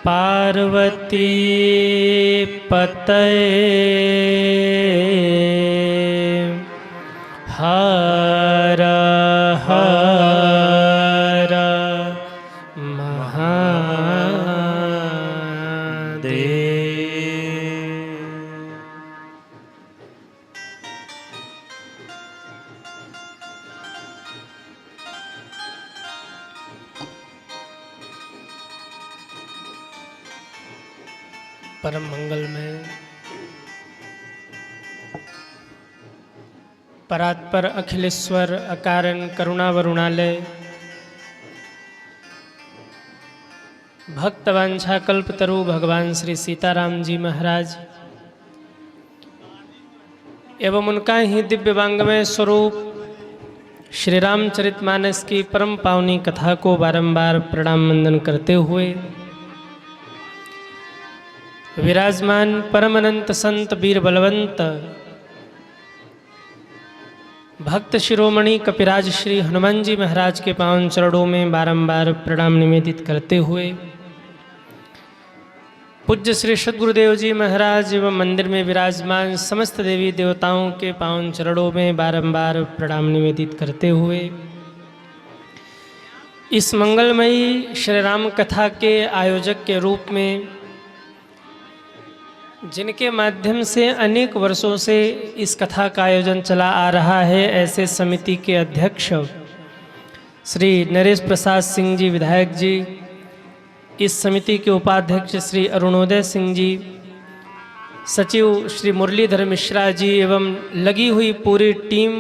पार्वती पतये हर हर महादेव। परम मंगल में परात्पर अखिलेश्वर अकारण करुणा वरुणालय भक्तवांछा कल्पतरु भगवान श्री सीताराम जी महाराज एवं उनका ही दिव्य वांग्मय स्वरूप श्री रामचरितमानस की परम पावनी कथा को बारंबार प्रणाम वंदन करते हुए विराजमान परमानंत संत वीर बलवंत भक्त शिरोमणि कपिराज श्री हनुमान जी महाराज के पावन चरणों में बारंबार प्रणाम निवेदित करते हुए पूज्य श्री सद्गुरुदेव जी महाराज एवं मंदिर में विराजमान समस्त देवी देवताओं के पावन चरणों में बारंबार प्रणाम निवेदित करते हुए इस मंगलमयी श्री राम कथा के आयोजक के रूप में जिनके माध्यम से अनेक वर्षों से इस कथा का आयोजन चला आ रहा है, ऐसे समिति के अध्यक्ष श्री नरेश प्रसाद सिंह जी विधायक जी, इस समिति के उपाध्यक्ष श्री अरुणोदय सिंह जी, सचिव श्री मुरलीधर मिश्रा जी एवं लगी हुई पूरी टीम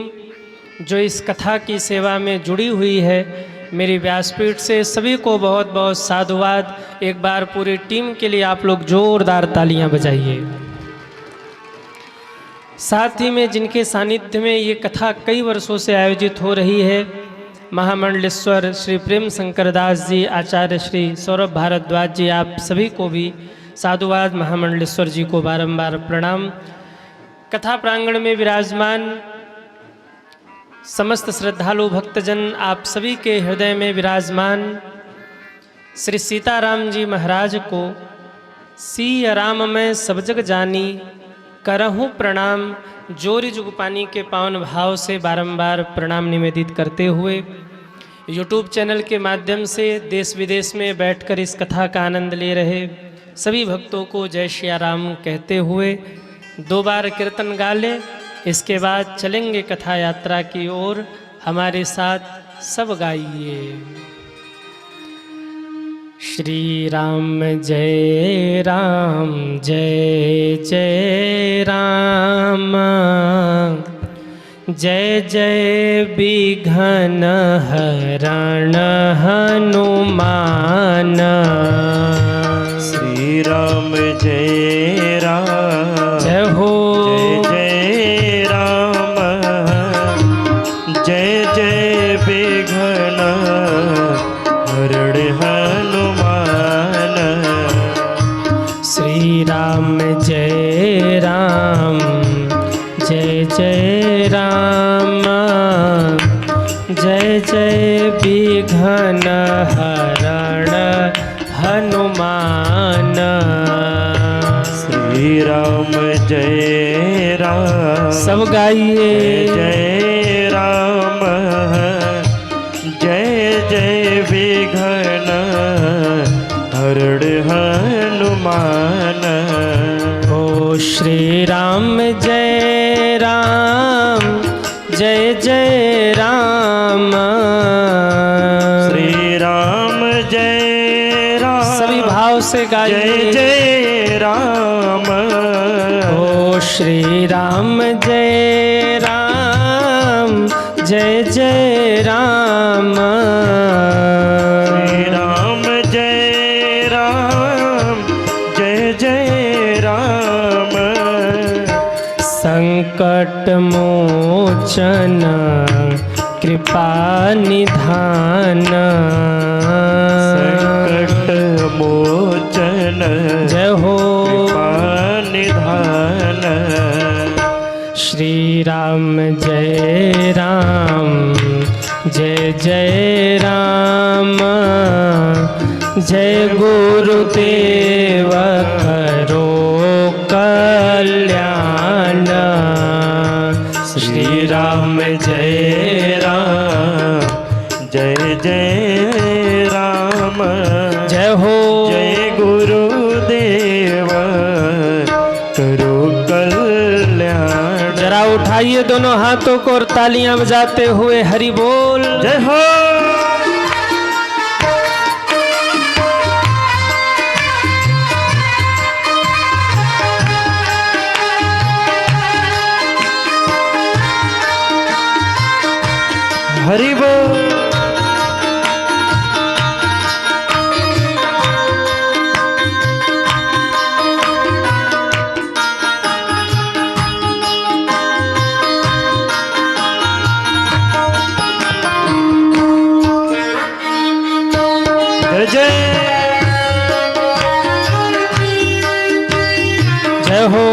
जो इस कथा की सेवा में जुड़ी हुई है, मेरी व्यासपीठ से सभी को बहुत बहुत साधुवाद। एक बार पूरी टीम के लिए आप लोग जोरदार तालियां बजाइए। साथ ही में जिनके सानिध्य में ये कथा कई वर्षों से आयोजित हो रही है, महामंडलेश्वर श्री प्रेम शंकर दास जी, आचार्य श्री सौरभ भारद्वाज जी, आप सभी को भी साधुवाद। महामंडलेश्वर जी को बारंबार प्रणाम। कथा प्रांगण में विराजमान समस्त श्रद्धालु भक्तजन, आप सभी के हृदय में विराजमान श्री सीताराम जी महाराज को सिया राम में सब जग जानी करहूँ प्रणाम जोरी जुगपानी के पावन भाव से बारंबार प्रणाम निवेदित करते हुए यूट्यूब चैनल के माध्यम से देश विदेश में बैठकर इस कथा का आनंद ले रहे सभी भक्तों को जय श्री राम कहते हुए 2 बार कीर्तन गा लें। इसके बाद चलेंगे कथा यात्रा की ओर। हमारे साथ सब गाइए। श्री राम जय राम जय जय राम जय जय विघ्न हरण हनुमान। श्री राम जय राम जय हो राम जय राम जय जय राम जय जय विघ्न हरण हनुमान। श्री राम जय राम सब गाइए। जय राम जय जय विघ्न हरण हनुमान। ओ श्री राम जय राम जय जय राम। श्री राम जय राम सभी भाव से गाइए। जय जय राम। ओ श्री राम जय राम जय जय राम। श्री राम जय राम जय जय राम। संकट मोचन कृपा निधान। संकट मोचन जय हो कृपा निधान। श्री राम जय राम जय जय राम जय गुरुदेव जय गुरुदेव करो कल्याण। जरा उठाइए दोनों हाथों को और तालियां बजाते हुए हरि बोल। जय हो। हरि बोल। जय जय हो।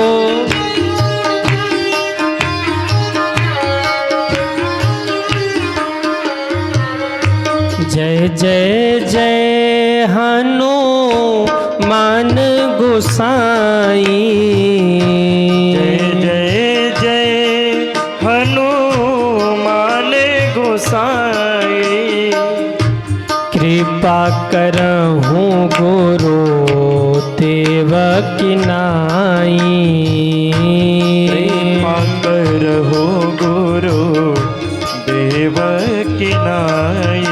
जय जय जय हनुमान गोसाई। जय जय जय हनुमान गोसाई। कृपा करहूँ गुरु देव की नाई। कृपा करहु गुरु देव की नाई।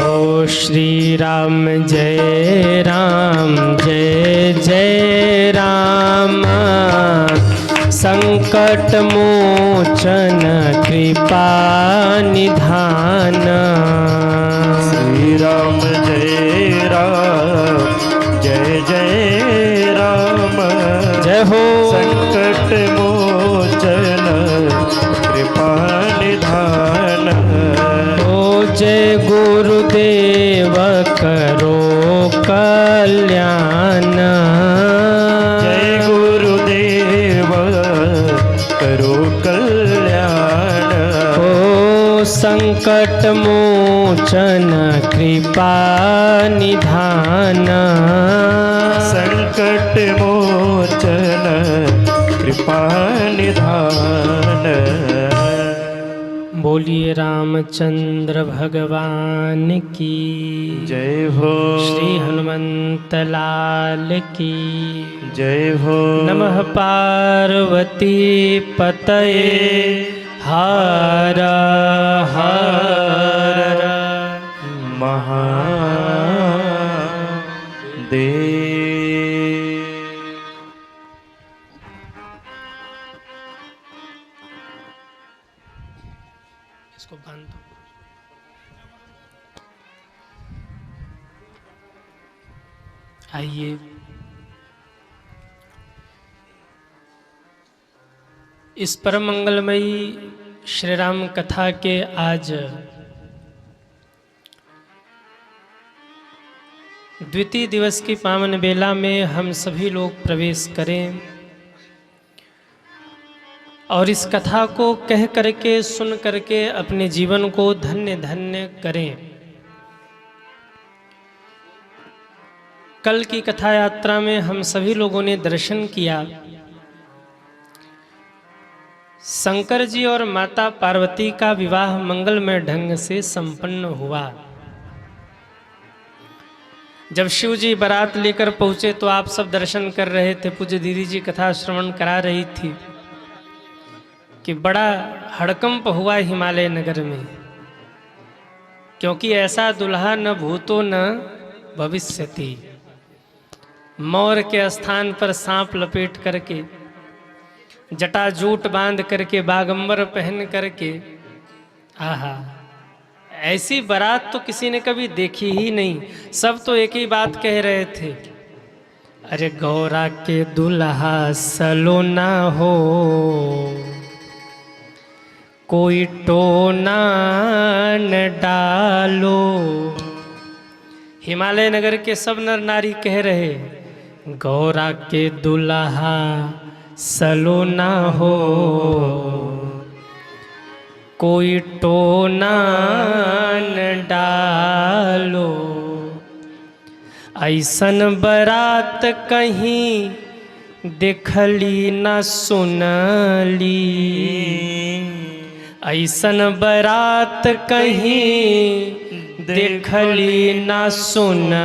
ओ श्री राम जय जय राम। संकट मोचन कृपा निधान। श्री राम जय जय राम। जय हो। संकट मोचन कृपा निधान। ओ जय गुरुदेव करो कल्याण। जय गुरुदेव करो कल्याण। ओ संकट मोचन कृपा निधान। संकट मोचन कृपा निधान। बोलिए रामचंद्र भगवान की जय हो। श्री हनुमंत लाल की जय हो। नमः पार्वती पतये हर हर महादेव। इसको बांध दो। आइए इस परम मंगलमयी श्री राम कथा के आज द्वितीय दिवस की पावन बेला में हम सभी लोग प्रवेश करें और इस कथा को कह करके सुन करके अपने जीवन को धन्य धन्य करें। कल की कथा यात्रा में हम सभी लोगों ने दर्शन किया शंकर जी और माता पार्वती का विवाह मंगलमय ढंग से संपन्न हुआ। जब शिव जी बारात लेकर पहुंचे तो आप सब दर्शन कर रहे थे। पूज्य दीदी जी कथा श्रवण करा रही थी कि बड़ा हड़कंप हुआ हिमालय नगर में, क्योंकि ऐसा दुल्हा न भूतो न भविष्यति। मोर के स्थान पर सांप लपेट करके, जटाजूट बांध करके, बागंबर पहन करके, आहा, ऐसी बारात तो किसी ने कभी देखी ही नहीं। सब तो एक ही बात कह रहे थे, अरे गौरा के दुल्हा सलोना हो, कोई टोना न डालो। हिमालय नगर के सब नर नारी कह रहे, गौरा के दुल्हा सलोना हो, कोई टोना न डालो। ऐसन बरात कहीं देखली न सुनली, ऐसन बरात कहीं देखली ना सुनली।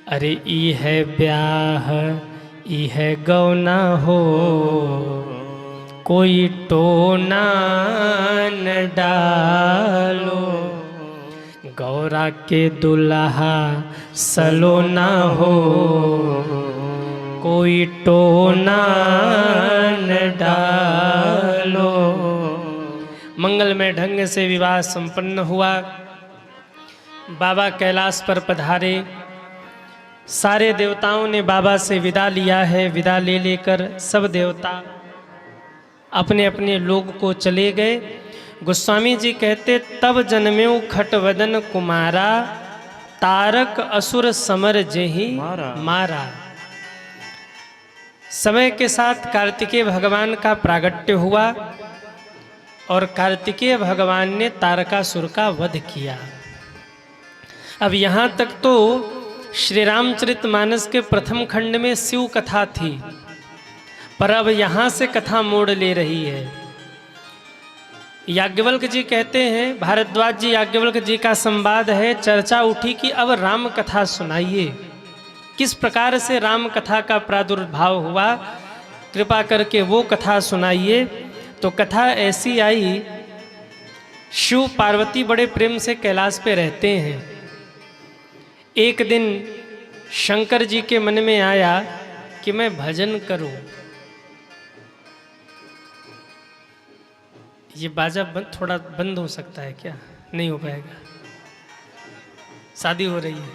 अरे ई है ब्याह ई है गौना हो, कोई टोना न डालो। गौरा के दुल्हा सलोना हो, कोई टोना न डालो। मंगलमय ढंग से विवाह संपन्न हुआ। बाबा कैलाश पर पधारे। सारे देवताओं ने बाबा से विदा लिया है। विदा ले लेकर सब देवता अपने अपने लोक को चले गए। गोस्वामी जी कहते तब जन्म्यो खटवदन कुमारा, तारक असुर समर जेहि मारा। समय के साथ कार्तिकेय भगवान का प्रागट्य हुआ और कार्तिकेय भगवान ने तारकासुर का वध किया। अब यहाँ तक तो श्री रामचरितमानस के प्रथम खंड में शिव कथा थी, पर अब यहाँ से कथा मोड़ ले रही है। याज्ञवल्क्य जी कहते हैं, भारद्वाज जी याज्ञवल्क्य जी का संवाद है, चर्चा उठी कि अब राम कथा सुनाइए, किस प्रकार से राम कथा का प्रादुर्भाव हुआ, कृपा करके वो कथा सुनाइए। तो कथा ऐसी आई, शिव पार्वती बड़े प्रेम से कैलाश पे रहते हैं। एक दिन शंकर जी के मन में आया कि मैं भजन करूं। ये बाजा थोड़ा बंद हो सकता है क्या? नहीं हो पाएगा, शादी हो रही है।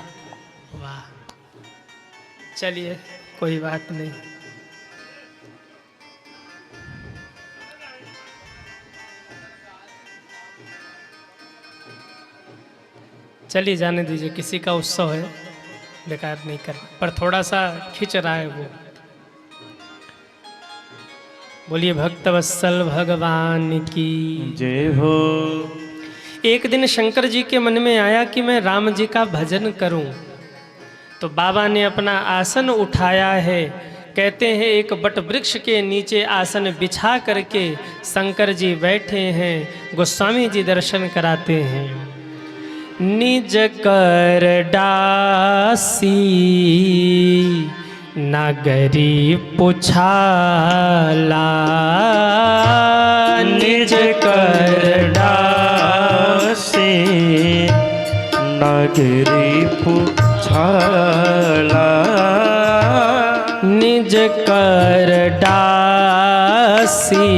वाह, चलिए कोई बात नहीं। चलिए जाने दीजिए, किसी का उत्सव है, बेकार नहीं कर, पर थोड़ा सा खिंच रहा है वो। बोलिए भक्तवत्सल भगवान की जय हो। एक दिन शंकर जी के मन में आया कि मैं राम जी का भजन करूं, तो बाबा ने अपना आसन उठाया है। कहते हैं एक बट वृक्ष के नीचे आसन बिछा करके शंकर जी बैठे हैं। गोस्वामी जी दर्शन कराते हैं। निज कर डासी नगरी पुछाला, निज कर डासे नगरी पुछाला, निज कर डासी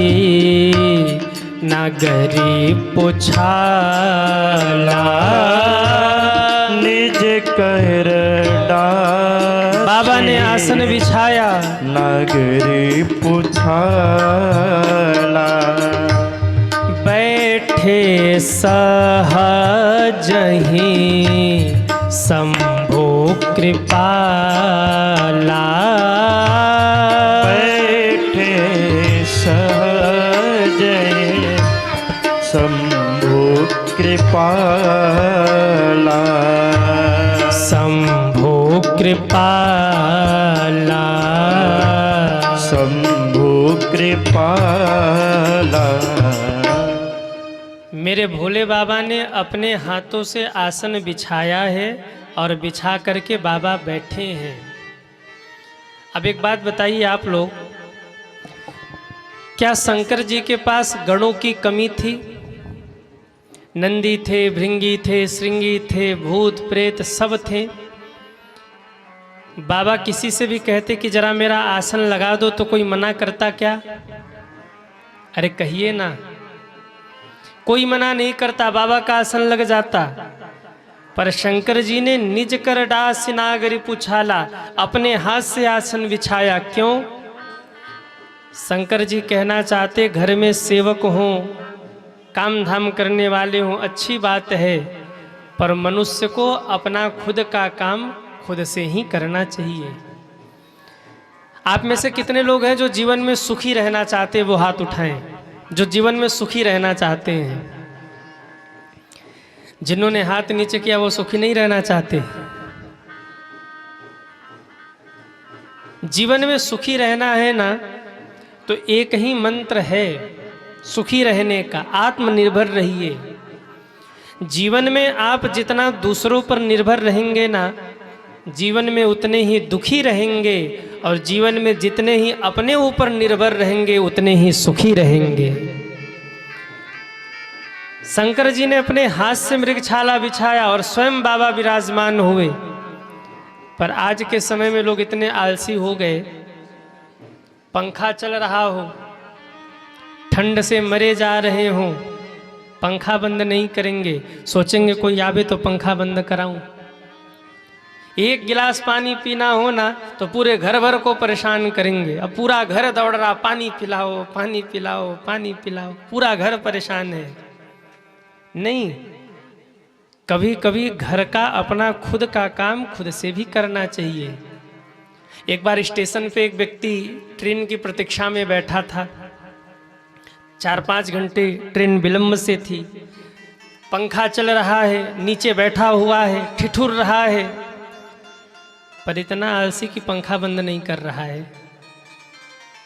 नगरी पुछाला। निज कर डासे बाबा ने आसन बिछाया, नगरी पुछाला। बैठे सहजहि शंभो कृपाला, बैठे सहजहि शंभो कृपाला, शंभो कृपाला, शंभो कृपाला। मेरे भोले बाबा ने अपने हाथों से आसन बिछाया है और बिछा करके बाबा बैठे हैं। अब एक बात बताइए आप लोग, क्या शंकर जी के पास गणों की कमी थी? नंदी थे, भृंगी थे, श्रृंगी थे, भूत प्रेत सब थे। बाबा किसी से भी कहते कि जरा मेरा आसन लगा दो तो कोई मना करता क्या? अरे कहिए ना, कोई मना नहीं करता, बाबा का आसन लग जाता। पर शंकर जी ने निज कर डास नागरी पुछाला, अपने हाथ से आसन बिछाया। क्यों? शंकर जी कहना चाहते घर में सेवक हों, काम धाम करने वाले हों, अच्छी बात है, पर मनुष्य को अपना खुद का काम खुद से ही करना चाहिए। आप में से कितने लोग हैं जो जीवन में सुखी रहना चाहते हैं? वो हाथ उठाएं जो जीवन में सुखी रहना चाहते हैं। जिन्होंने हाथ नीचे किया वो सुखी नहीं रहना चाहते। जीवन में सुखी रहना है ना, तो एक ही मंत्र है सुखी रहने का, आत्मनिर्भर रहिए। जीवन में आप जितना दूसरों पर निर्भर रहेंगे ना, जीवन में उतने ही दुखी रहेंगे, और जीवन में जितने ही अपने ऊपर निर्भर रहेंगे उतने ही सुखी रहेंगे। शंकर जी ने अपने हाथ से मृगछाला बिछाया और स्वयं बाबा विराजमान हुए। पर आज के समय में लोग इतने आलसी हो गए, पंखा चल रहा हो, ठंड से मरे जा रहे हों, पंखा बंद नहीं करेंगे, सोचेंगे कोई आवे तो पंखा बंद कराऊं। एक गिलास पानी पीना हो ना तो पूरे घर भर को परेशान करेंगे। अब पूरा घर दौड़ रहा, पानी पिलाओ पानी पिलाओ पानी पिलाओ, पूरा घर परेशान है। नहीं, कभी कभी घर का अपना खुद का काम खुद से भी करना चाहिए। एक बार स्टेशन पे एक व्यक्ति ट्रेन की प्रतीक्षा में बैठा था, 4-5 घंटे ट्रेन विलंब से थी, पंखा चल रहा है, नीचे बैठा हुआ है, ठिठुर रहा है, पर इतना आलसी कि पंखा बंद नहीं कर रहा है।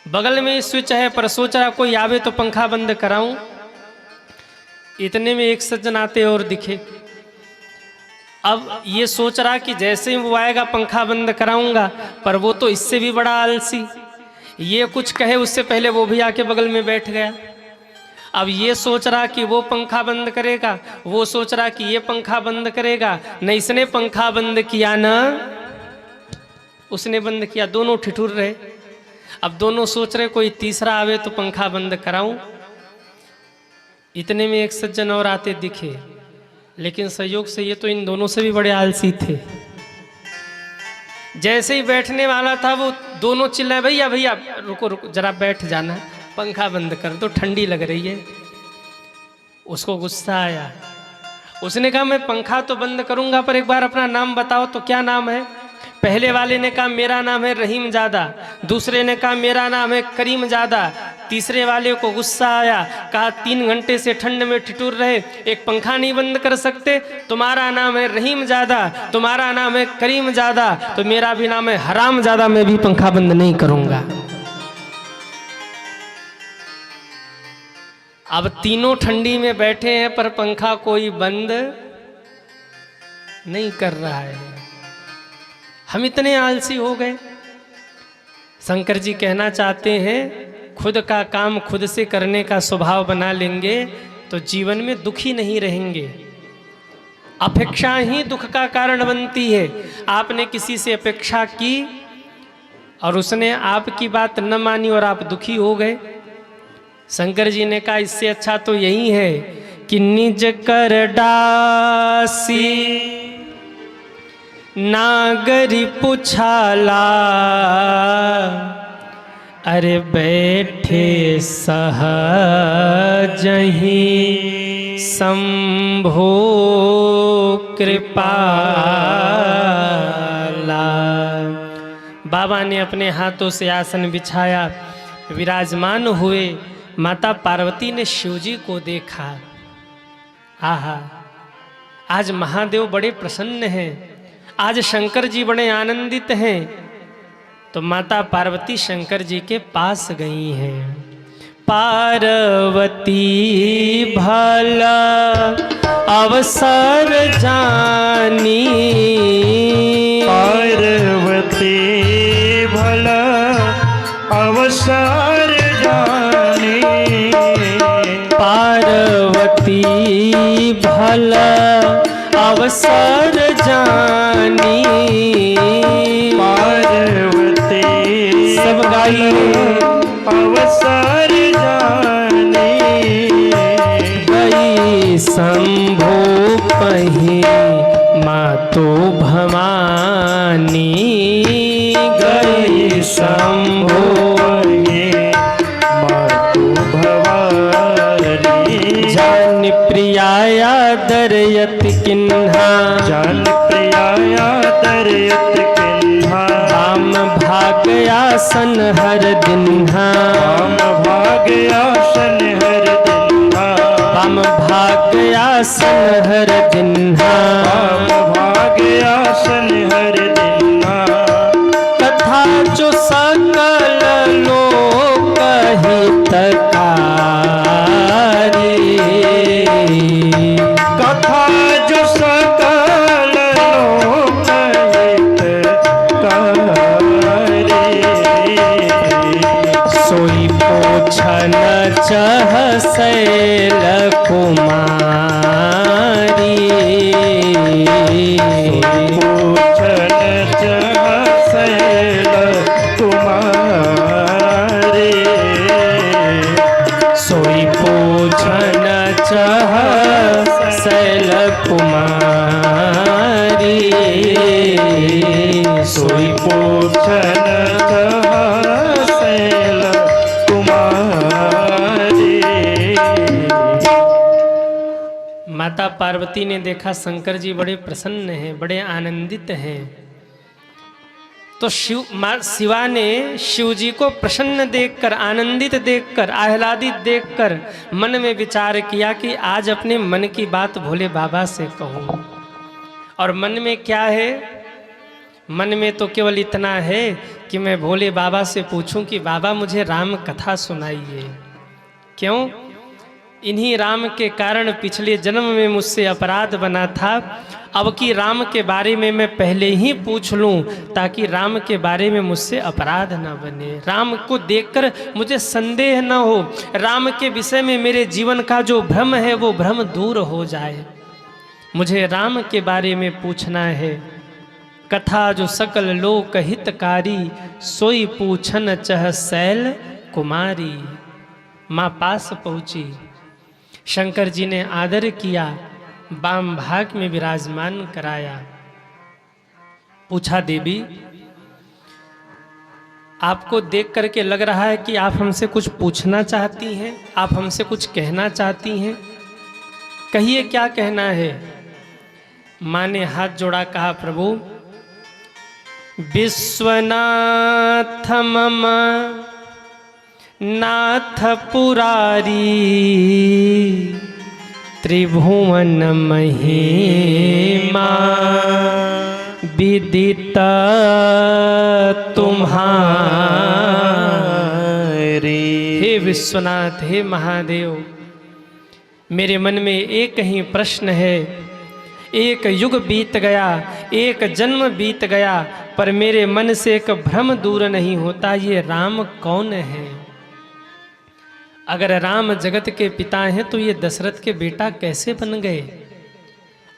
बगल में स्विच है पर सोच रहा कोई आवे तो पंखा बंद कराऊं। इतने में एक सज्जन आते और दिखे। अब ये सोच रहा कि जैसे ही वो आएगा पंखा बंद कराऊंगा, पर वो तो इससे भी बड़ा आलसी, ये कुछ कहे उससे पहले वो भी आके बगल में बैठ गया। अब ये सोच रहा कि वो पंखा बंद करेगा, वो सोच रहा कि ये पंखा बंद करेगा, न इसने पंखा बंद किया न उसने बंद किया, दोनों ठिठुर रहे। अब दोनों सोच रहे कोई तीसरा आवे तो पंखा बंद कराऊं। इतने में एक सज्जन और आते दिखे, लेकिन संयोग से ये तो इन दोनों से भी बड़े आलसी थे। जैसे ही बैठने वाला था वो दोनों चिल्लाए, भैया भैया रुको रुको जरा बैठ जाना, पंखा बंद कर दो, ठंडी लग रही है। उसको गुस्सा आया, उसने कहा मैं पंखा तो बंद करूंगा पर एक बार अपना नाम बताओ तो क्या नाम है। पहले वाले ने कहा मेरा नाम है रहीम ज़्यादा, दूसरे ने कहा मेरा नाम है करीम ज़्यादा, तीसरे वाले को गुस्सा आया, कहा 3 घंटे से ठंड में ठिठुर रहे, एक पंखा नहीं बंद कर सकते, तुम्हारा नाम है रहीम ज़्यादा, तुम्हारा नाम है करीम ज़्यादा, तो मेरा भी नाम है हराम ज़्यादा, मैं भी पंखा बंद नहीं करूंगा। अब तीनों ठंडी में बैठे हैं पर पंखा कोई बंद नहीं कर रहा है। हम इतने आलसी हो गए। शंकर जी कहना चाहते हैं खुद का काम खुद से करने का स्वभाव बना लेंगे तो जीवन में दुखी नहीं रहेंगे। अपेक्षा ही दुख का कारण बनती है। आपने किसी से अपेक्षा की और उसने आपकी बात न मानी और आप दुखी हो गए। शंकर जी ने कहा इससे अच्छा तो यही है कि निज कर डासी नागरी पुछाला, अरे बैठे सहजहि शंभो कृपाला। बाबा ने अपने हाथों से आसन बिछाया, विराजमान हुए। माता पार्वती ने शिवजी को देखा। आहा, आज महादेव बड़े प्रसन्न हैं, आज शंकर जी बड़े आनंदित हैं। तो माता पार्वती शंकर जी के पास गई हैं। पार्वती भला अवसर जानी, पार्वती भला अवसर जानी, पार्वती भला अवसर जानी, पार्वती सब गाइए अवसर जानी, गई शंभो पही मातो भवानी, गई शंभो मातु भवानी। जान प्रियाया दरयति किन्हा, जान प्रियाया दरयत किन्हा, राम भाग आसन हर दिन्हा, राम भाग आसन हर दिन्हा, राम भाग आसन हर दिन्हा, राम भाग आसन हर दिन्हा। कथा जो सकल लोक हितकारी, कथा चह शैल कुमारी। पूछन चह शैल कुमारी। सोई पूछन चह शैल कुमारी। सोई पूछन चह शैल कुमारी। माता पार्वती ने देखा शंकर जी बड़े प्रसन्न हैं, बड़े आनंदित हैं, तो शिवा ने शिव जी को प्रसन्न देखकर, आनंदित देखकर, आह्लादित देखकर मन में विचार किया कि आज अपने मन की बात भोले बाबा से कहूं। और मन में क्या है? मन में तो केवल इतना है कि मैं भोले बाबा से पूछूं कि बाबा मुझे राम कथा सुनाइए। क्यों? इन्हीं राम के कारण पिछले जन्म में मुझसे अपराध बना था। अब की राम के बारे में मैं पहले ही पूछ लूं ताकि राम के बारे में मुझसे अपराध न बने, राम को देखकर मुझे संदेह न हो, राम के विषय में मेरे जीवन का जो भ्रम है वो भ्रम दूर हो जाए। मुझे राम के बारे में पूछना है। कथा जो सकल लोक हितकारी, सोई पूछन चह शैल कुमारी। माँ पास पहुँची, शंकर जी ने आदर किया, वाम भाग में विराजमान कराया। पूछा, देवी आपको देख करके लग रहा है कि आप हमसे कुछ पूछना चाहती हैं, आप हमसे कुछ कहना चाहती हैं, कहिए क्या कहना है। माँ ने हाथ जोड़ा, कहा प्रभु विश्वनाथ मम नाथ पुरारी, त्रिभुवन महिमा विदित तुम्हारी। हे विश्वनाथ, हे महादेव, मेरे मन में एक ही प्रश्न है। एक युग बीत गया, एक जन्म बीत गया, पर मेरे मन से एक भ्रम दूर नहीं होता, ये राम कौन है? अगर राम जगत के पिता हैं तो ये दशरथ के बेटा कैसे बन गए?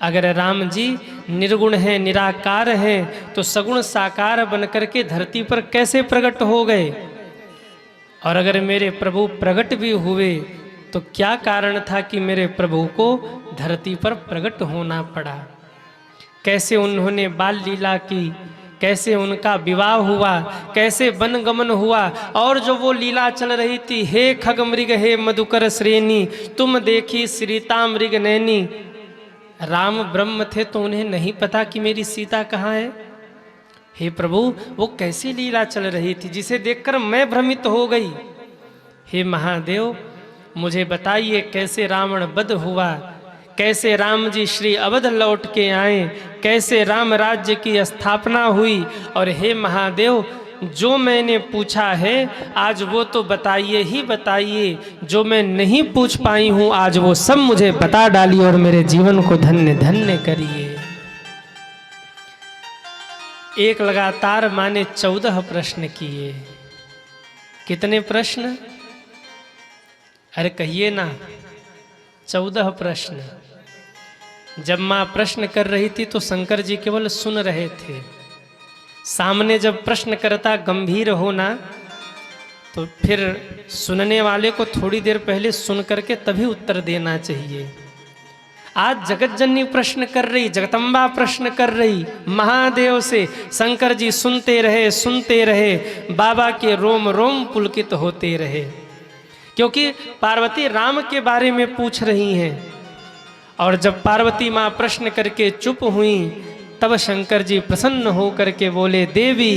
अगर राम जी निर्गुण हैं, निराकार हैं, तो सगुण साकार बनकर के धरती पर कैसे प्रकट हो गए? और अगर मेरे प्रभु प्रकट भी हुए तो क्या कारण था कि मेरे प्रभु को धरती पर प्रकट होना पड़ा? कैसे उन्होंने बाल लीला की, कैसे उनका विवाह हुआ, कैसे वनगमन हुआ, और जो वो लीला चल रही थी, हे खग मृग हे मधुकर श्रेणी, तुम देखी श्रीता मृग नैनी। राम ब्रह्म थे तो उन्हें नहीं पता कि मेरी सीता कहाँ है? हे प्रभु, वो कैसी लीला चल रही थी जिसे देखकर मैं भ्रमित हो गई। हे महादेव, मुझे बताइए कैसे रावण वध हुआ, कैसे राम जी श्री अवध लौट के आए, कैसे राम राज्य की स्थापना हुई। और हे महादेव, जो मैंने पूछा है आज वो तो बताइए ही बताइए, जो मैं नहीं पूछ पाई हूँ आज वो सब मुझे बता डालिए और मेरे जीवन को धन्य धन्य करिए। एक लगातार माँ ने 14 प्रश्न किए। कितने प्रश्न? अरे कहिए ना, 14 प्रश्न। जब माँ प्रश्न कर रही थी तो शंकर जी केवल सुन रहे थे। सामने जब प्रश्नकर्ता गंभीर हो ना, तो फिर सुनने वाले को थोड़ी देर पहले सुन करके तभी उत्तर देना चाहिए। आज जगत जननी प्रश्न कर रही, जगदम्बा प्रश्न कर रही महादेव से, शंकर जी सुनते रहे, बाबा के रोम रोम पुलकित होते रहे, क्योंकि पार्वती राम के बारे में पूछ रही हैं। और जब पार्वती माँ प्रश्न करके चुप हुई तब शंकर जी प्रसन्न हो करके बोले, देवी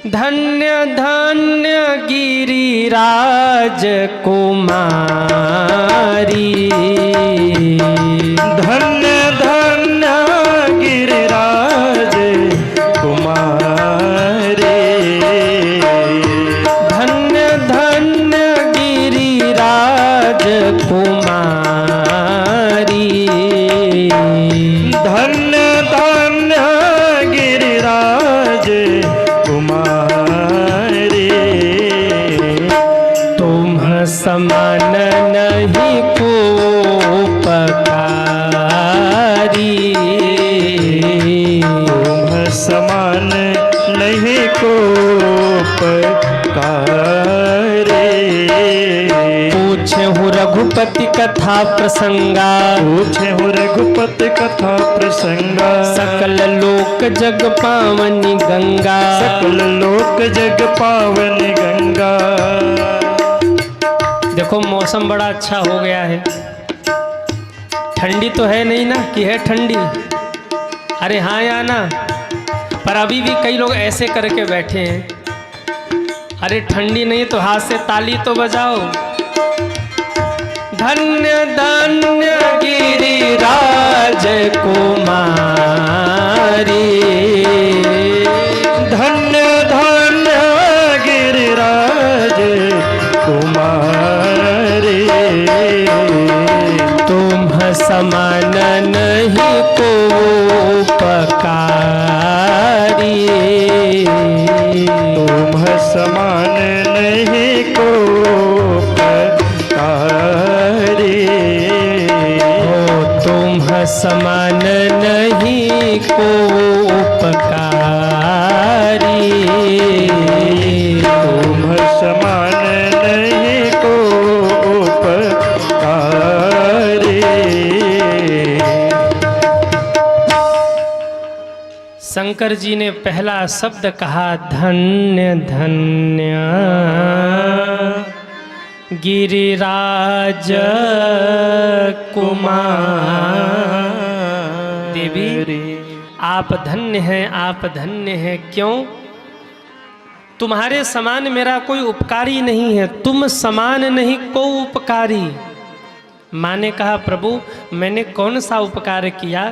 धन्य धन्य गिरिराज कुमारी, धन्य धन्य गिरिराज कुमारी, धन्य धन्य गिरिराज कुमारी, धन्य धन्य गिरिराज कुमारी। तुम समान समान नहीं को पकारे। पूछे हूँ रघुपति कथा प्रसंगा, पूछे हूँ रघुपति कथा प्रसंगा। सकल लोक जग पावनी गंगा, सकल लोक जग पावनी गंगा। देखो मौसम बड़ा अच्छा हो गया है, ठंडी तो है नहीं ना कि है ठंडी, अरे हाँ या ना। पर अभी भी कई लोग ऐसे करके बैठे हैं, अरे ठंडी नहीं तो हाथ से ताली तो बजाओ। धन्य धन्य गिरिराज कुमारी, धन्य धन्य गिरिराज कुमारी। तुम समान नहीं को उपकारी, तुम समान नहीं को पकारे। हो तुम समान नहीं को उपकारी। तुम समान नहीं को उपकारे। शंकर जी ने पहला शब्द कहा धन्य धन्य गिरिराज कुमार। देवी आप धन्य हैं, आप धन्य हैं। क्यों? तुम्हारे समान मेरा कोई उपकारी नहीं है, तुम समान नहीं को उपकारी। माँ ने कहा प्रभु मैंने कौन सा उपकार किया?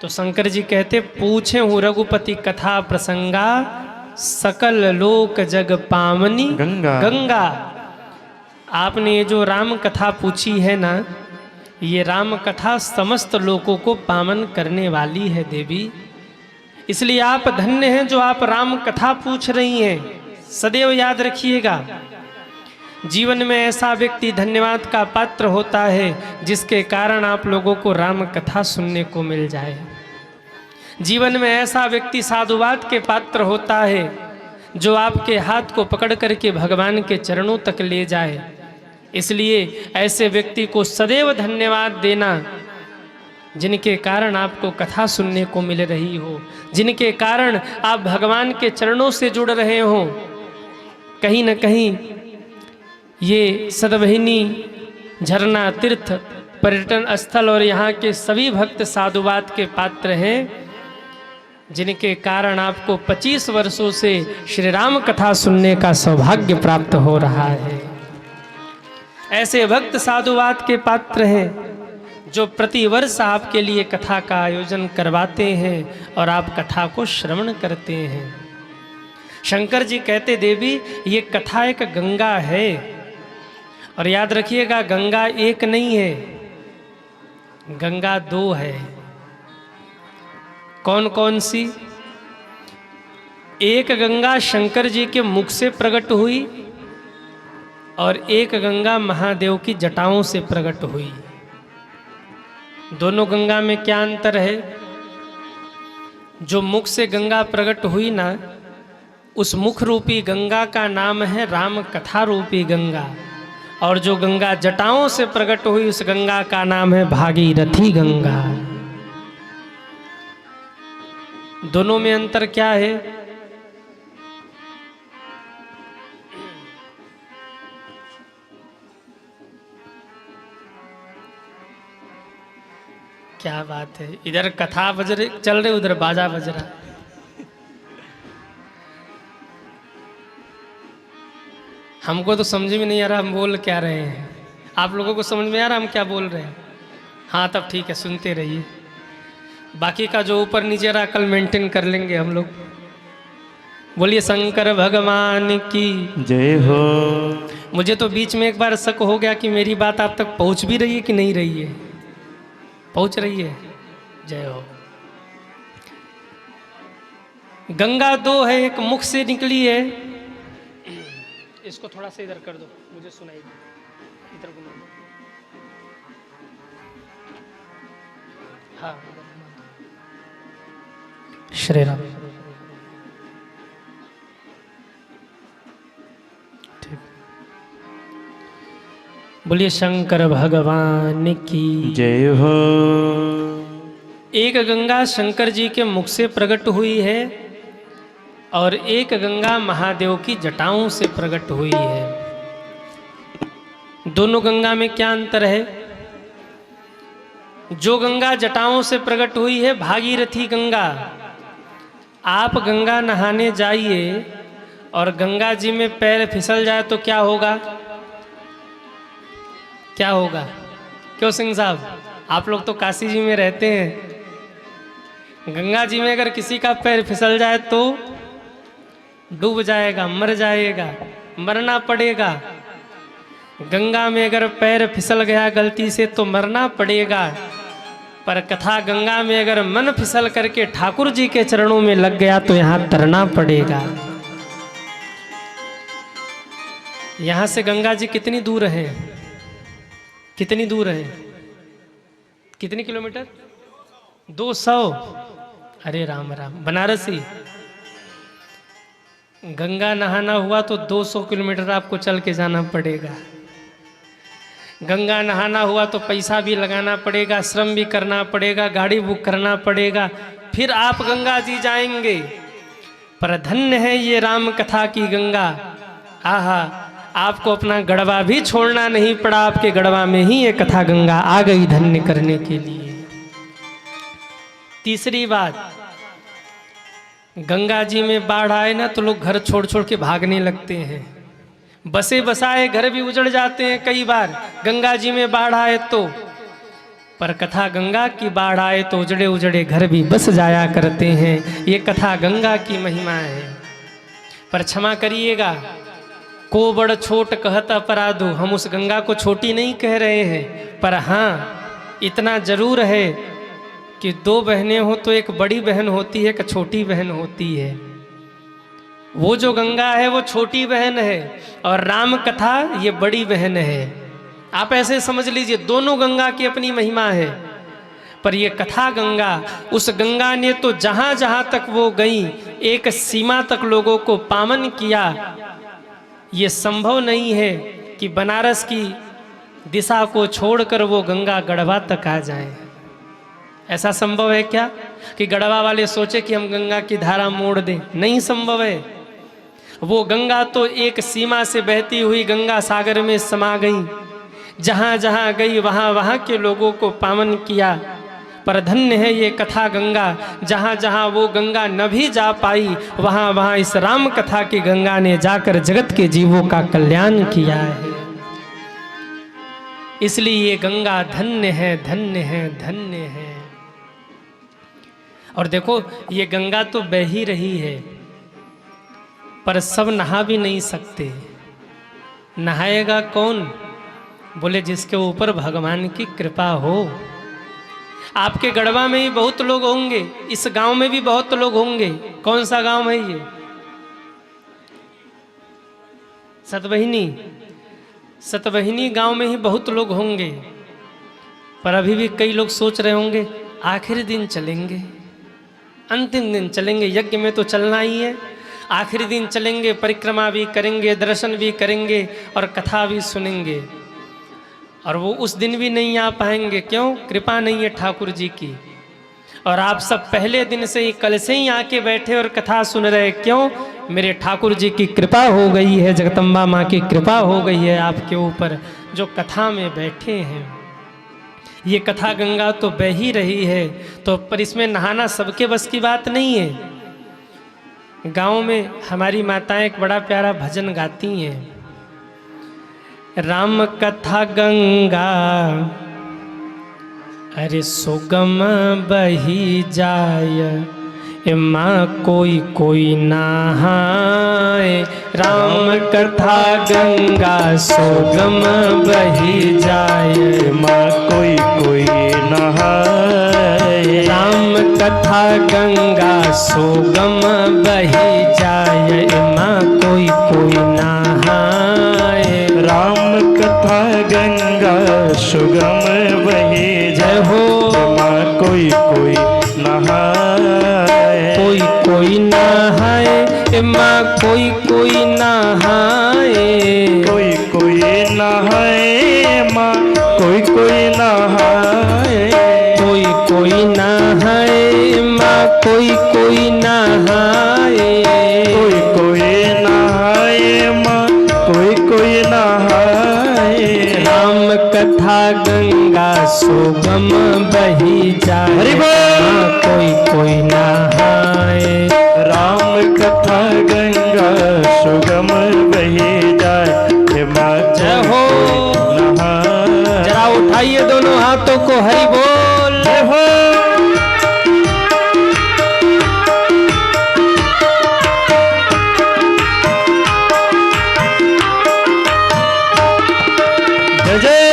तो शंकर जी कहते पूछे हूँ रघुपति कथा प्रसंगा, सकल लोक जग पावनी गंगा। गंगा। आपने ये जो राम कथा पूछी है ना, ये राम कथा समस्त लोगों को पावन करने वाली है देवी। इसलिए आप धन्य हैं जो आप राम कथा पूछ रही हैं। सदैव याद रखिएगा, जीवन में ऐसा व्यक्ति धन्यवाद का पात्र होता है जिसके कारण आप लोगों को राम कथा सुनने को मिल जाए। जीवन में ऐसा व्यक्ति साधुवाद के पात्र होता है जो आपके हाथ को पकड़ करके भगवान के चरणों तक ले जाए। इसलिए ऐसे व्यक्ति को सदैव धन्यवाद देना जिनके कारण आपको कथा सुनने को मिल रही हो, जिनके कारण आप भगवान के चरणों से जुड़ रहे हो। कहीं न कहीं ये सदवहिनी झरना तीर्थ पर्यटन स्थल और यहाँ के सभी भक्त साधुवाद के पात्र हैं, जिनके कारण आपको 25 वर्षों से श्री राम कथा सुनने का सौभाग्य प्राप्त हो रहा है। ऐसे भक्त साधुवाद के पात्र हैं जो प्रतिवर्ष आपके लिए कथा का आयोजन करवाते हैं और आप कथा को श्रवण करते हैं। शंकर जी कहते देवी ये कथा एक गंगा है, और याद रखिएगा गंगा एक नहीं है, गंगा दो है। कौन कौन सी? एक गंगा शंकर जी के मुख से प्रकट हुई और एक गंगा महादेव की जटाओं से प्रकट हुई। दोनों गंगा में क्या अंतर है? जो मुख से गंगा प्रकट हुई ना, उस मुख रूपी गंगा का नाम है राम कथा रूपी गंगा, और जो गंगा जटाओं से प्रकट हुई उस गंगा का नाम है भागीरथी गंगा। दोनों में अंतर क्या है? क्या बात है, इधर कथा बज रही चल रही, उधर बाजा बज रहा। हमको तो समझ में नहीं आ रहा हम बोल क्या रहे हैं। आप लोगों को समझ में आ रहा हम क्या बोल रहे हैं? हाँ तब ठीक है, सुनते रहिए। बाकी का जो ऊपर नीचे रहा कल मेंटेन कर लेंगे हम लोग। बोलिए शंकर भगवान की जय हो। मुझे तो बीच में एक बार शक हो गया कि मेरी बात आप तक पहुंच भी रही है कि नहीं रही है। पहुंच रही है? जय हो। गंगा दो है, एक मुख से निकली है। इसको थोड़ा सा इधर कर दो, मुझे सुनाई दे। इधर घुमा दो। हाँ श्री राम। बोलिए शंकर भगवान की जय हो। एक गंगा शंकर जी के मुख से प्रकट हुई है और एक गंगा महादेव की जटाओं से प्रकट हुई है। दोनों गंगा में क्या अंतर है? जो गंगा जटाओं से प्रकट हुई है भागीरथी गंगा, आप गंगा नहाने जाइए और गंगा जी में पैर फिसल जाए तो क्या होगा? क्या होगा? क्यों सिंह साहब, आप लोग तो काशी जी में रहते हैं। गंगा जी में अगर किसी का पैर फिसल जाए तो डूब जाएगा, मर जाएगा, मरना पड़ेगा। गंगा में अगर पैर फिसल गया गलती से तो मरना पड़ेगा, पर कथा गंगा में अगर मन फिसल करके ठाकुर जी के चरणों में लग गया तो यहाँ तरना पड़ेगा। यहाँ से गंगा जी कितनी दूर है? कितनी दूर है? कितनी किलोमीटर? 200। अरे राम राम, बनारसी गंगा नहाना हुआ तो 200 किलोमीटर आपको चल के जाना पड़ेगा। गंगा नहाना हुआ तो पैसा भी लगाना पड़ेगा, श्रम भी करना पड़ेगा, गाड़ी बुक करना पड़ेगा, फिर आप गंगा जी जाएंगे। पर धन्य है ये राम कथा की गंगा। आहा, आपको अपना गढ़वा भी छोड़ना नहीं पड़ा, आपके गढ़वा में ही ये कथा गंगा आ गई धन्य करने के लिए। तीसरी बात, गंगा जी में बाढ़ आए ना तो लोग घर छोड़ छोड़ के भागने लगते हैं। बसे बसाए घर भी उजड़ जाते हैं कई बार गंगा जी में बाढ़ आए तो। पर कथा गंगा की बाढ़ आए तो उजड़े उजड़े घर भी बस जाया करते हैं। ये कथा गंगा की महिमा है। पर क्षमा करिएगा, को बड़ छोट कहत अपराधो, हम उस गंगा को छोटी नहीं कह रहे हैं, पर हाँ इतना जरूर है कि दो बहनें हो तो एक बड़ी बहन होती है, एक छोटी बहन होती है। वो जो गंगा है वो छोटी बहन है और राम कथा ये बड़ी बहन है। आप ऐसे समझ लीजिए, दोनों गंगा की अपनी महिमा है। पर ये कथा गंगा, उस गंगा ने तो जहाँ जहाँ तक वो गई एक सीमा तक लोगों को पावन किया। ये संभव नहीं है कि बनारस की दिशा को छोड़कर वो गंगा गढ़वा तक आ जाए। ऐसा संभव है क्या कि गढ़वा वाले सोचे कि हम गंगा की धारा मोड़ दें? नहीं संभव है। वो गंगा तो एक सीमा से बहती हुई गंगा सागर में समा गई, जहाँ जहाँ गई वहाँ वहाँ के लोगों को पावन किया। पर धन्य है ये कथा गंगा, जहाँ जहाँ वो गंगा न भी जा पाई वहाँ वहाँ इस राम कथा की गंगा ने जाकर जगत के जीवों का कल्याण किया है। इसलिए ये गंगा धन्य है, धन्य है, धन्य है। और देखो, ये गंगा तो बह ही रही है, पर सब नहा भी नहीं सकते। नहाएगा कौन? बोले जिसके ऊपर भगवान की कृपा हो। आपके गढ़वा में ही बहुत लोग होंगे, इस गांव में भी बहुत लोग होंगे। कौन सा गांव है ये? सतवहिनी। सतवहिनी गांव में ही बहुत लोग होंगे। पर अभी भी कई लोग सोच रहे होंगे आखिरी दिन चलेंगे, अंतिम दिन चलेंगे, यज्ञ में तो चलना ही है। आखिरी दिन चलेंगे, परिक्रमा भी करेंगे, दर्शन भी करेंगे और कथा भी सुनेंगे। और वो उस दिन भी नहीं आ पाएंगे। क्यों? कृपा नहीं है ठाकुर जी की। और आप सब पहले दिन से ही, कल से ही आके बैठे और कथा सुन रहे। क्यों? मेरे ठाकुर जी की कृपा हो गई है, जगदम्बा माँ की कृपा हो गई है आपके ऊपर, जो कथा में बैठे हैं। ये कथा गंगा तो बह ही रही है, तो पर इसमें नहाना सबके बस की बात नहीं है। गाँव में हमारी माताएं एक बड़ा प्यारा भजन गाती हैं, राम कथा गंगा अरे सुगम बही जाय, माँ कोई कोई नहाए। राम कथा गंगा सुगम बही जाय, माँ कोई कोई नहाए। राम कथा गंगा सुगम बही जाय, माँ कोई कोई नहाए। राम कथा गंगा सुगम बही जय हो, माँ कोई कोई नहाए। माँ कोई कोई नहाए, कोई कोई नहाए माँ कोई कोई नहाए, कोई कोई नहाए माँ कोई कोई नहाए, कोई कोई नहाए माँ कोई कोई नहाए। राम कथा गंगा सुगम बही जाए, हरि बोल। माँ कोई कोई नहाए, राम कथा गंगा सुगम बही जाए माँ जय हो। नहाए। जरा उठाइए दोनों हाथों को, हरि बोल। जय हो। जय जय।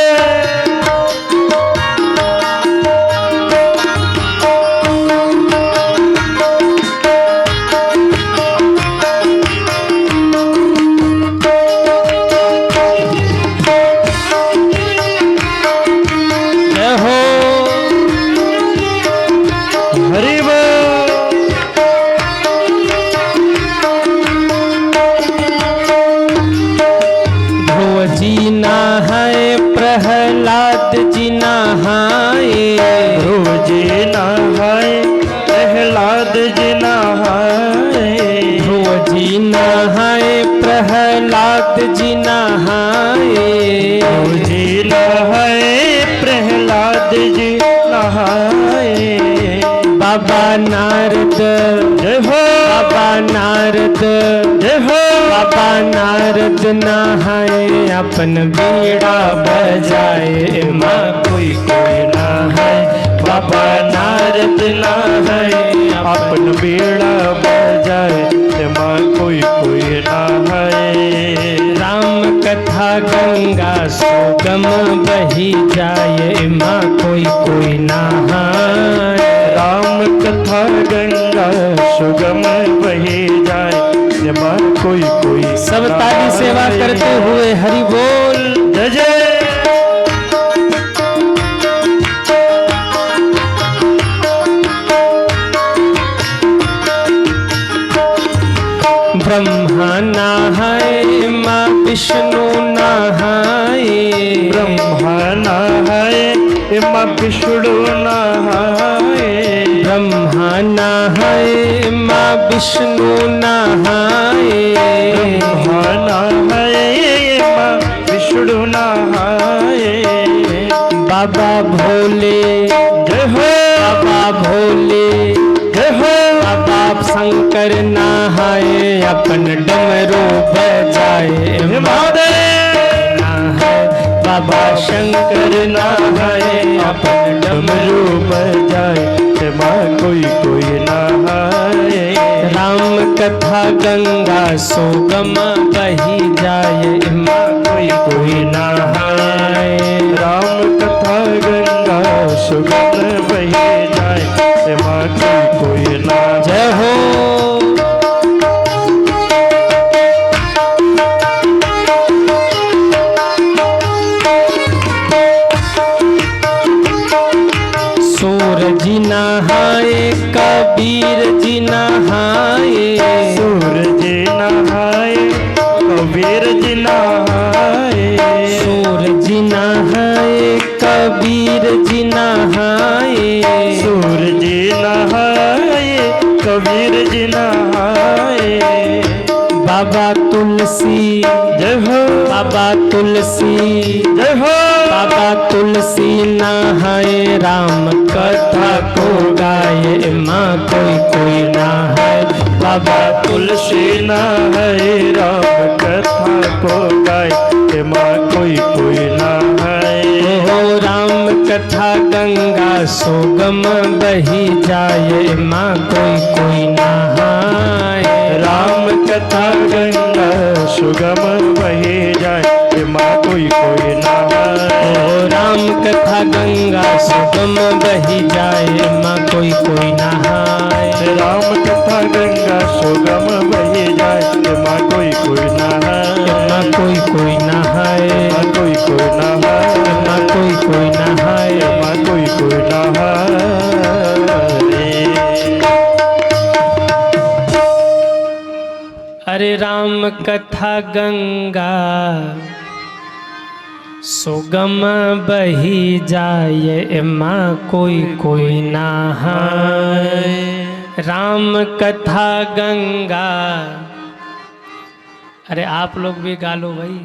जय हो। हरि बोल। ध्रुव जी नहाए, प्रहलाद जी नहाए, ध्रुव जी नहाए प्रहलाद जी नहाए, ध्रुव जी नहाए, प्रहलाद जी नहाए, ध्रुव जी नहाए प्रहलाद जी नहाए। बाबा नारद, जय हो। बाबा नारद, जय हो। बाबा नारद नहाए, अपन बीड़ा बजाए, माँ कोई कोई नहाए, बाबा नारद नहाए अपन बीड़ा बजाए माँ कोई कोई नहाए। राम कथा गंगा सुगम बही जाए, माँ कोई कोई नहाए, राम कथा गंगा सुगम बही जाए माँ कोई कोई। सब ताली सेवा करते हुए हरि बोल। जय जय। ब्रह्मा नहाए, माँ विष्णु नहाए, ब्रह्मा नहाए माँ विष्णु नहाए, ब्रह्मा नहाए, माँ विष्णु नहाए, ब्रह्मा नहाए माँ विष्णु नहाए। बाबा भोले, जय हो। बाबा भोले, जय हो। बाबा शंकर नहाए, अपन डमरू बजाए, महादेव नहाए, बाबा शंकर नहाए, अपन डमरू डमरू बजाए माँ कोई कोई नहाए। राम कथा गंगा सुगम बही जाए, माँ कोई कोई नहाए, राम कथा गंगा सुगम बही जाए माँ कोई कोई नहाए। जय हो। सूरज नहाए, कबीर जी नहाए, सूरज नहाए कबीर जी नहाए, सूरज नहाए, कबीर जी नहाए, सूरज नहाए कबीर जी नहाए। बाबा तुलसी, जय हो। बाबा तुलसी, जय हो। बाबा तुलसी नहाए, राम कथा को गाए, माँ कोई कोई नहाए, बाबा तुलसी नहाए राम कथा को गाए माँ कोई कोई नहाए। हो राम कथा गंगा सुगम बही जाए, माँ कोई कोई नहाए, राम कथा गंगा सुगम बही जाए माँ कोई कोई नहाए। हो राम कथा गंगा सुगम बही जाए, माँ कोई कोई नहाए, राम कथा गंगा सुगम बही जाए माँ कोई कोई नहाए। माँ कोई कोई नहाए, माँ कोई कोई नहाए। माँ कोई कोई नहाए, माँ कोई कोई नहाए। अरे राम कथा गंगा सुगम बही जाए, एमा कोई कोई नहाए। राम कथा गंगा, अरे आप लोग भी गा लो भाई।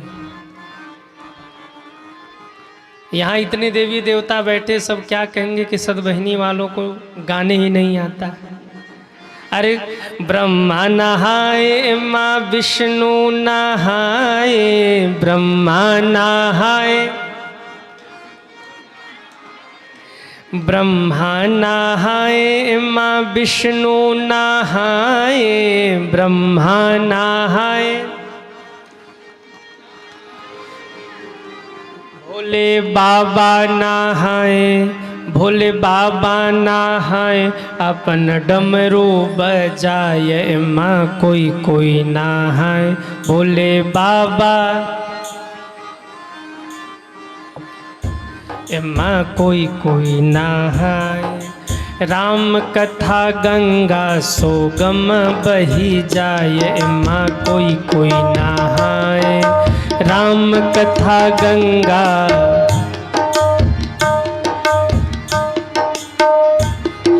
यहाँ इतने देवी देवता बैठे, सब क्या कहेंगे कि सदबहिनी वालों को गाने ही नहीं आता। अरे ब्रह्मा नहाए माँ विष्णु नहाए, ब्रह्मा नहाए, ब्रह्मा नहाए माँ विष्णु नहाए, ब्रह्मा नहाए, भोले बाबा नहाए, भोले बाबा नहाए, अपन डमरू बजाए, माँ कोई कोई नहाए। भोले बाबा माँ कोई कोई नहाए। राम कथा गंगा सोगम बही जाए, माँ कोई कोई नहाए। राम कथा गंगा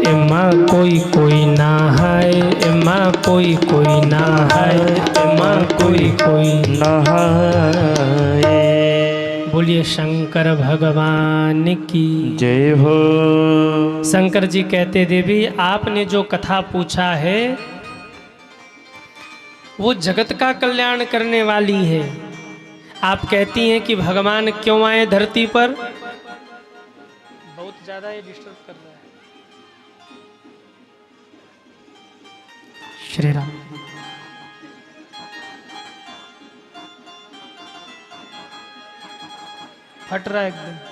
एमा कोई कोई नहाए, एमा कोई कोई नहाए, एमा कोई कोई नहाए। बोलिए शंकर भगवान की जय हो। शंकर जी कहते देवी आपने जो कथा पूछा है वो जगत का कल्याण करने वाली है। आप कहती हैं कि भगवान क्यों आए धरती पर। बहुत ज्यादा ये डिस्टर्ब कर रहा है। श्री राम। फट रहा है एकदम।